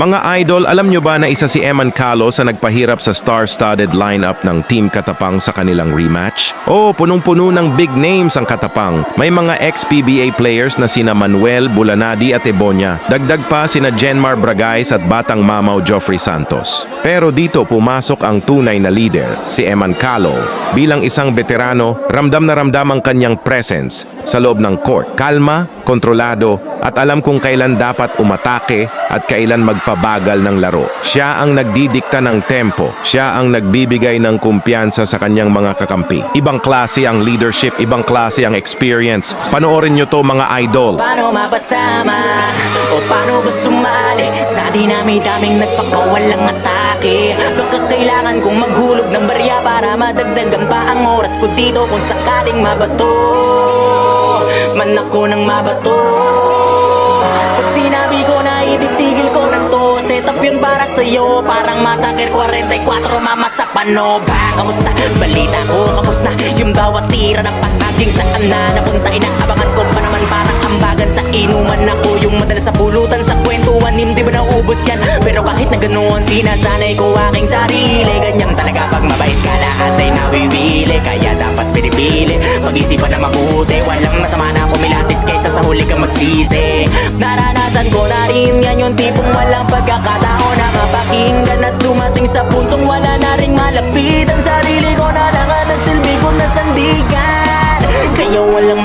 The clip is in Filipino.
Mga idol, alam nyo ba na isa si Eman Calo sa nagpahirap sa star-studded lineup ng Team Katapang sa kanilang rematch? Oo, punong-puno ng big names ang Katapang. May mga ex-PBA players na sina Manuel, Bulanadi at Ebonya. Dagdag pa sina Jenmar Bragais at Batang Mamaw Joffrey Santos. Pero dito pumasok ang tunay na leader, si Eman Calo. Bilang isang veterano, ramdam na ramdam ang kanyang presence sa loob ng court. Kalma, kontrolado, at alam kung kailan dapat umatake at kailan magpabagal ng laro. Siya ang nagdidikta ng tempo. Siya ang nagbibigay ng kumpiyansa sa kanyang mga kakampi. Ibang klase ang leadership, ibang klase ang experience. Panoorin nyo to mga idol. Paano mapasama o paano ba sumali sa dinami-daming nagpakawalang atake? Kailangan kong maghulog ng barya para madagdagan pa ang oras ko dito kung sakaling mabato man ako ng mabato. Pag sinabi ko na ititigil ko na to, set up yun para sa'yo. Parang Massacre 44, mamasa pano. Bang, kamusta? Balita ko, kamusta? Yung bawat tira na pahaging saan na napunta. Inaabangan ko pa naman parang ambagan sa inuman. Ako yung madalas sa pulutan sa kwentuhan. Hindi ba naubos yan? Pero kahit na ganoon, sinasanay ko aking sarili. Ganyan talaga pag mabait ka, lahat ay nawiwili. Kaya dapat pinipili, pag-isipan na mabuti. Walang masama na kumilatis kaysa sa huli kang magsisi. Naranasan ko na rin yan, yung tipong walang pagkakataon na mapakinggan at dumating sa puntong wala na ring malapit. Ang sarili ko na lang ang nagsilbi ko na sandigan. Kaya walang